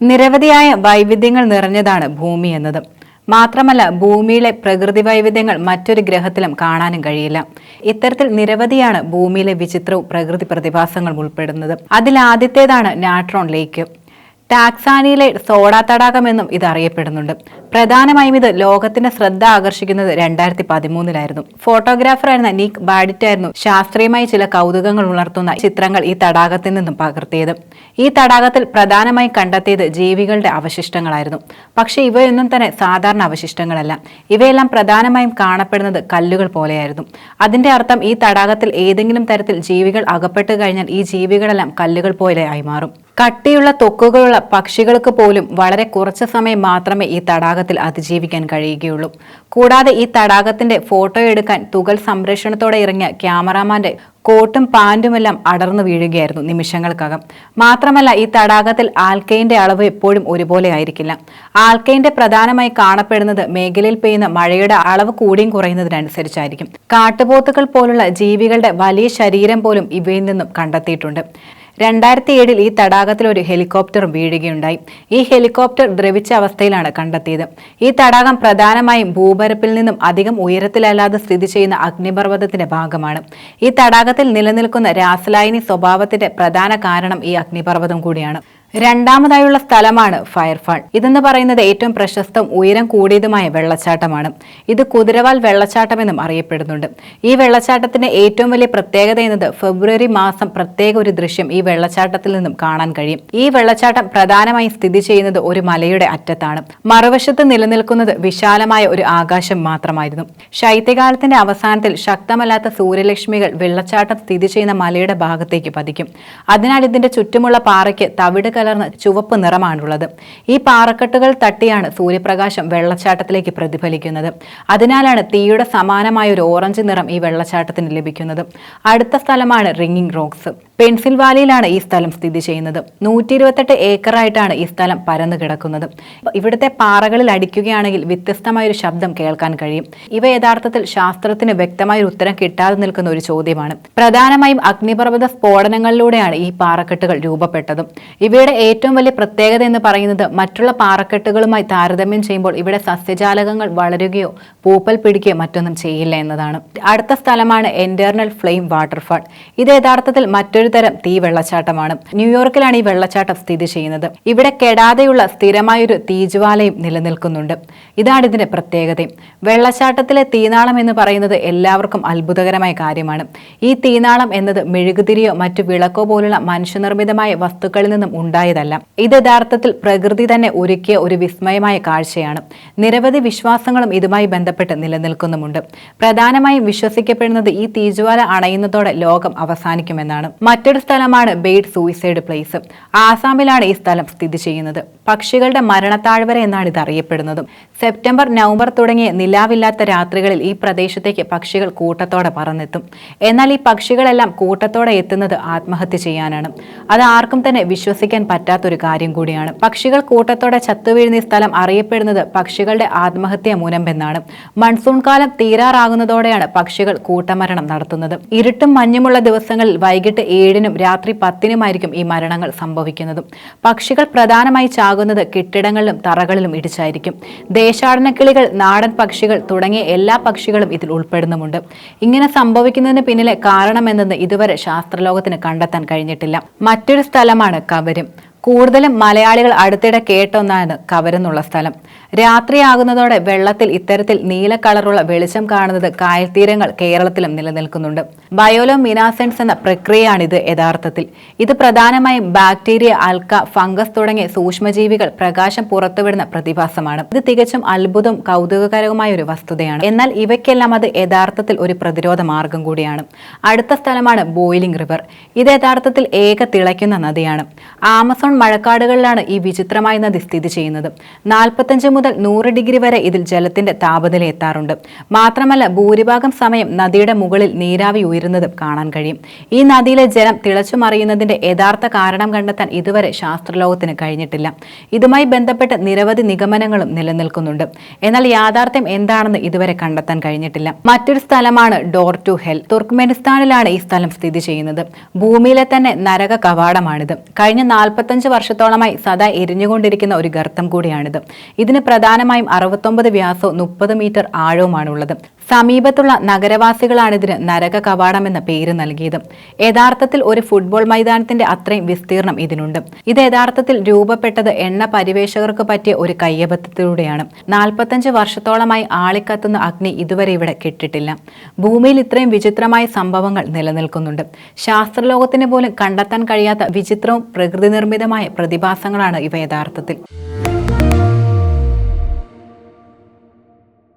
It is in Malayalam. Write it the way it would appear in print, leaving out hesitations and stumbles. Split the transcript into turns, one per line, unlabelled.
നിരവധിയായ വൈവിധ്യങ്ങൾ നിറഞ്ഞതാണ് ഭൂമി എന്നത്. മാത്രമല്ല, ഭൂമിയിലെ പ്രകൃതി വൈവിധ്യങ്ങൾ മറ്റൊരു ഗ്രഹത്തിലും കാണാനും കഴിയില്ല. ഇത്തരത്തിൽ നിരവധിയാണ് ഭൂമിയിലെ വിചിത്രവും പ്രകൃതി പ്രതിഭാസങ്ങളും ഉൾപ്പെടുന്നത്. അതിലാദ്യത്തേതാണ് നാട്രോൺ ലേക്ക്. ടാക്സാനിയിലെ സോഡ തടാകം എന്നും ഇത് അറിയപ്പെടുന്നുണ്ട്. പ്രധാനമായും ഇത് ലോകത്തിന്റെ ശ്രദ്ധ ആകർഷിക്കുന്നത് 2013 ഫോട്ടോഗ്രാഫറായിരുന്ന നിക് ബാഡിറ്റായിരുന്നു ശാസ്ത്രീയമായി ചില കൗതുകങ്ങൾ ഉണർത്തുന്ന ചിത്രങ്ങൾ ഈ തടാകത്തിൽ നിന്നും പകർത്തിയത്. ഈ തടാകത്തിൽ പ്രധാനമായും കണ്ടെത്തിയത് ജീവികളുടെ അവശിഷ്ടങ്ങളായിരുന്നു. പക്ഷെ ഇവയൊന്നും തന്നെ സാധാരണ അവശിഷ്ടങ്ങളല്ല. ഇവയെല്ലാം പ്രധാനമായും കാണപ്പെടുന്നത് കല്ലുകൾ പോലെയായിരുന്നു. അതിന്റെ അർത്ഥം ഈ തടാകത്തിൽ ഏതെങ്കിലും തരത്തിൽ ജീവികൾ അകപ്പെട്ടു കഴിഞ്ഞാൽ ഈ ജീവികളെല്ലാം കല്ലുകൾ പോലെ ആയി മാറും. കട്ടിയുള്ള ത്വക്കുകളുള്ള പക്ഷികൾക്ക് പോലും വളരെ കുറച്ച് സമയം മാത്രമേ ഈ തടാകത്തിൽ അതിജീവിക്കാൻ കഴിയുകയുള്ളൂ. കൂടാതെ ഈ തടാകത്തിന്റെ ഫോട്ടോ എടുക്കാൻ തുകൽ സംരക്ഷണത്തോടെ ഇറങ്ങിയ ക്യാമറാമാന്റെ കോട്ടും പാൻറ്റുമെല്ലാം അടർന്നു വീഴുകയായിരുന്നു നിമിഷങ്ങൾക്കകം. മാത്രമല്ല, ഈ തടാകത്തിൽ ആൽക്കൈന്റെ അളവ് എപ്പോഴും ഒരുപോലെ ആയിരിക്കില്ല. ആൽക്കൈന്റെ പ്രധാനമായി കാണപ്പെടുന്നത് മേഖലയിൽ പെയ്യുന്ന മഴയുടെ അളവ് കൂടിയും കുറയുന്നതിനനുസരിച്ചായിരിക്കും. കാട്ടുപോത്തുകൾ പോലുള്ള ജീവികളുടെ വലിയ ശരീരം പോലും ഇവയിൽ നിന്നും കണ്ടെത്തിയിട്ടുണ്ട്. 2007 ഈ തടാകത്തിൽ ഒരു ഹെലികോപ്റ്ററും വീഴുകയുണ്ടായി. ഈ ഹെലികോപ്റ്റർ ദ്രവിച്ച അവസ്ഥയിലാണ് കണ്ടെത്തിയത്. ഈ തടാകം പ്രധാനമായും ഭൂപരപ്പിൽ നിന്നും അധികം ഉയരത്തിലല്ലാതെ സ്ഥിതി ചെയ്യുന്ന അഗ്നിപർവ്വതത്തിന്റെ ഭാഗമാണ്. ഈ തടാകത്തിൽ നിലനിൽക്കുന്ന രാസലായനി സ്വഭാവത്തിന്റെ പ്രധാന കാരണം ഈ അഗ്നിപർവ്വതം കൂടിയാണ്. രണ്ടാമതായുള്ള സ്ഥലമാണ് ഫയർഫാൾ. ഇതെന്ന് പറയുന്നത് ഏറ്റവും പ്രശസ്തവും ഉയരം കൂടിയതുമായ വെള്ളച്ചാട്ടമാണ്. ഇത് കുതിരവാൽ വെള്ളച്ചാട്ടം എന്നും അറിയപ്പെടുന്നുണ്ട്. ഈ വെള്ളച്ചാട്ടത്തിന്റെ ഏറ്റവും വലിയ പ്രത്യേകത എന്നത് ഫെബ്രുവരി മാസം പ്രത്യേക ഒരു ദൃശ്യം ഈ വെള്ളച്ചാട്ടത്തിൽ നിന്നും കാണാൻ കഴിയും. ഈ വെള്ളച്ചാട്ടം പ്രധാനമായും സ്ഥിതി ചെയ്യുന്നത് ഒരു മലയുടെ അറ്റത്താണ്. മറുവശത്ത് നിലനിൽക്കുന്നത് വിശാലമായ ഒരു ആകാശം മാത്രമായിരുന്നു. ശൈത്യകാലത്തിന്റെ അവസാനത്തിൽ ശക്തമല്ലാത്ത സൂര്യലക്ഷ്മികൾ വെള്ളച്ചാട്ടം സ്ഥിതി ചെയ്യുന്ന മലയുടെ ഭാഗത്തേക്ക് പതിക്കും. അതിനാൽ ഇതിന്റെ ചുറ്റുമുള്ള പാറയ്ക്ക് തവിട് കലർന്ന ചുവപ്പ് നിറമാണുള്ളത്. ഈ പാറക്കെട്ടുകൾ തട്ടിയാണ് സൂര്യപ്രകാശം വെള്ളച്ചാട്ടത്തിലേക്ക് പ്രതിഫലിക്കുന്നത്. അതിനാലാണ് തീയുടെ സമാനമായ ഒരു ഓറഞ്ച് നിറം ഈ വെള്ളച്ചാട്ടത്തിന് ലഭിക്കുന്നത്. അടുത്ത സ്ഥലമാണ് റിംഗിംഗ് റോക്സ്. പെൻസിൽവാനിയയിലാണ് ഈ സ്ഥലം സ്ഥിതി ചെയ്യുന്നത്. 128 ഏക്കറായിട്ടാണ് ഈ സ്ഥലം പരന്നു കിടക്കുന്നത്. ഇവിടുത്തെ പാറകളിൽ അടിക്കുകയാണെങ്കിൽ വ്യത്യസ്തമായ ഒരു ശബ്ദം കേൾക്കാൻ കഴിയും. ഇവ യഥാർത്ഥത്തിൽ ശാസ്ത്രത്തിന് വ്യക്തമായ ഒരു ഉത്തരം കിട്ടാതെ നിൽക്കുന്ന ഒരു ചോദ്യമാണ്. പ്രധാനമായും അഗ്നിപർവ്വത സ്ഫോടനങ്ങളിലൂടെയാണ് ഈ പാറക്കെട്ടുകൾ രൂപപ്പെട്ടതും. ഇവയുടെ ഏറ്റവും വലിയ പ്രത്യേകത എന്ന് പറയുന്നത് മറ്റുള്ള പാറക്കെട്ടുകളുമായി താരതമ്യം ചെയ്യുമ്പോൾ ഇവിടെ സസ്യജാലകങ്ങൾ വളരുകയോ പൂപ്പൽ പിടിക്കുകയോ മറ്റൊന്നും ചെയ്യില്ല എന്നതാണ്. അടുത്ത സ്ഥലമാണ് എൻറ്റേർണൽ ഫ്ലെയിം വാട്ടർഫാൾ. ഇത് യഥാർത്ഥത്തിൽ മറ്റൊരു തരം തീ വെള്ളച്ചാട്ടമാണ്. ന്യൂയോർക്കിലാണ് ഈ വെള്ളച്ചാട്ടം സ്ഥിതി ചെയ്യുന്നത്. ഇവിടെ കെടാതെയുള്ള സ്ഥിരമായൊരു തീജ്വാലയും നിലനിൽക്കുന്നുണ്ട്. ഇതാണ് ഇതിന്റെ പ്രത്യേകതയും. വെള്ളച്ചാട്ടത്തിലെ തീനാളം എന്ന് പറയുന്നത് എല്ലാവർക്കും അത്ഭുതകരമായ കാര്യമാണ്. ഈ തീനാളം എന്നത് മെഴുകുതിരിയോ മറ്റു വിളക്കോ പോലുള്ള മനുഷ്യനിർമ്മിതമായ വസ്തുക്കളിൽ നിന്നും ഉണ്ടായതല്ല. ഇത് യഥാർത്ഥത്തിൽ പ്രകൃതി തന്നെ ഒരുക്കിയ ഒരു വിസ്മയമായ കാഴ്ചയാണ്. നിരവധി വിശ്വാസങ്ങളും ഇതുമായി ബന്ധപ്പെട്ട് നിലനിൽക്കുന്നുമുണ്ട്. പ്രധാനമായും വിശ്വസിക്കപ്പെടുന്നത് ഈ തീജ്വാല അണയുന്നതോടെ ലോകം അവസാനിക്കുമെന്നാണ്. മറ്റൊരു സ്ഥലമാണ് ബെയ്ഡ് സൂയിസൈഡ് പ്ലേസ്. ആസാമിലാണ് ഈ സ്ഥലം സ്ഥിതി ചെയ്യുന്നത്. പക്ഷികളുടെ മരണത്താഴ്വര എന്നാണ് ഇത് അറിയപ്പെടുന്നതും. സെപ്റ്റംബർ, നവംബർ തുടങ്ങിയ നിലാവില്ലാത്ത രാത്രികളിൽ ഈ പ്രദേശത്തേക്ക് പക്ഷികൾ കൂട്ടത്തോടെ പറന്നെത്തും. എന്നാൽ ഈ പക്ഷികളെല്ലാം കൂട്ടത്തോടെ എത്തുന്നത് ആത്മഹത്യ ചെയ്യാനാണ്. അത് ആർക്കും തന്നെ വിശ്വസിക്കാൻ പറ്റാത്തൊരു കാര്യം കൂടിയാണ്. പക്ഷികൾ കൂട്ടത്തോടെ ചത്തുവീഴുന്ന ഈ സ്ഥലം അറിയപ്പെടുന്നത് പക്ഷികളുടെ ആത്മഹത്യാ മുനമ്പെന്നാണ്. മൺസൂൺ കാലം തീരാറാകുന്നതോടെയാണ് പക്ഷികൾ കൂട്ടമരണം നടത്തുന്നത്. ഇരുട്ടും മഞ്ഞുമുള്ള ദിവസങ്ങളിൽ വൈകിട്ട് 7-നും രാത്രി 10-നുമായിരിക്കും ഈ മരണങ്ങൾ സംഭവിക്കുന്നതും. പക്ഷികൾ പ്രധാനമായി ചാകുന്നത് കെട്ടിടങ്ങളിലും തറകളിലും ഇടിച്ചായിരിക്കും. ദേശാടന കിളികൾ, നാടൻ പക്ഷികൾ തുടങ്ങിയ എല്ലാ പക്ഷികളും ഇതിൽ ഉൾപ്പെടുന്നുമുണ്ട്. ഇങ്ങനെ സംഭവിക്കുന്നതിന് പിന്നിലെ കാരണമെന്നത് ഇതുവരെ ശാസ്ത്രലോകത്തിന് കണ്ടെത്താൻ കഴിഞ്ഞിട്ടില്ല. മറ്റൊരു സ്ഥലമാണ് കവരും. കൂടുതലും മലയാളികൾ അടുത്തിടെ കേട്ടൊന്നാണ് കവരെന്നുള്ള സ്ഥലം. രാത്രിയാകുന്നതോടെ വെള്ളത്തിൽ ഇത്തരത്തിൽ നീല കളറുള്ള വെളിച്ചം കാണുന്നത് കായൽത്തീരങ്ങൾ കേരളത്തിലും നിലനിൽക്കുന്നുണ്ട്. ബയോലോമിനാസെൻസ് എന്ന പ്രക്രിയയാണിത് യഥാർത്ഥത്തിൽ. ഇത് പ്രധാനമായും ബാക്ടീരിയ, ആൽക്ക, ഫംഗസ് തുടങ്ങിയ സൂക്ഷ്മജീവികൾ പ്രകാശം പുറത്തുവിടുന്ന പ്രതിഭാസമാണ്. ഇത് തികച്ചും അത്ഭുതവും കൗതുകകരവുമായ ഒരു വസ്തുതയാണ്. എന്നാൽ ഇവയ്ക്കെല്ലാം അത് യഥാർത്ഥത്തിൽ ഒരു പ്രതിരോധ മാർഗം കൂടിയാണ്. അടുത്ത സ്ഥലമാണ് ബോയിലിംഗ് റിവർ. ഇത് യഥാർത്ഥത്തിൽ ഏക തിളയ്ക്കുന്ന നദിയാണ്. ആമസോൺ മഴക്കാടുകളിലാണ് ഈ വിചിത്രമായ നദി സ്ഥിതി ചെയ്യുന്നത്. 45 മുതൽ 100 ഡിഗ്രി വരെ ഇതിൽ ജലത്തിന്റെ താപനില എത്താറുണ്ട്. മാത്രമല്ല, ഭൂരിഭാഗം സമയം നദിയുടെ മുകളിൽ നീരാവി ഉയരുന്നതും കാണാൻ കഴിയും. ഈ നദിയിലെ ജലം തിളച്ചു മറിയുന്നതിന്റെ യഥാർത്ഥ കാരണം കണ്ടെത്താൻ ഇതുവരെ ശാസ്ത്രലോകത്തിന് കഴിഞ്ഞിട്ടില്ല. ഇതുമായി ബന്ധപ്പെട്ട് നിരവധി നിഗമനങ്ങളും നിലനിൽക്കുന്നുണ്ട്. എന്നാൽ യാഥാർത്ഥ്യം എന്താണെന്ന് ഇതുവരെ കണ്ടെത്താൻ കഴിഞ്ഞിട്ടില്ല. മറ്റൊരു സ്ഥലമാണ് ഡോർ ടു ഹെൽ. തുർക്ക്മെനിസ്ഥാനിലാണ് ഈ സ്ഥലം സ്ഥിതി ചെയ്യുന്നത്. ഭൂമിയിലെ തന്നെ നരക കവാടമാണിത്. കഴിഞ്ഞ 45 45 വർഷത്തോളമായി സദാ എരിഞ്ഞുകൊണ്ടിരിക്കുന്ന ഒരു ഗർത്തം കൂടിയാണിത്. ഇതിന് പ്രധാനമായും 69 വ്യാസവും 30 മീറ്റർ ആഴവുമാണുള്ളത്. സമീപത്തുള്ള നഗരവാസികളാണിതിന് നരക കവാടം എന്ന പേര് നൽകിയത്. യഥാർത്ഥത്തിൽ ഒരു ഫുട്ബോൾ മൈതാനത്തിന്റെ അത്രയും വിസ്തീർണം ഇതിനുണ്ട്. ഇത് യഥാർത്ഥത്തിൽ രൂപപ്പെട്ടത് എണ്ണ പരിവേഷകർക്ക് പറ്റിയ ഒരു കയ്യബദ്ധത്തിലൂടെയാണ്. 45 വർഷത്തോളമായി ആളിക്കത്തുന്ന അഗ്നി ഇതുവരെ ഇവിടെ കെട്ടിട്ടില്ല. ഭൂമിയിൽ ഇത്രയും വിചിത്രമായ സംഭവങ്ങൾ നിലനിൽക്കുന്നുണ്ട്. ശാസ്ത്രലോകത്തിന് പോലും കണ്ടെത്താൻ കഴിയാത്ത വിചിത്രവും പ്രകൃതി നിർമ്മിതമായ പ്രതിഭാസങ്ങളാണ് ഇവ യഥാർത്ഥത്തിൽ.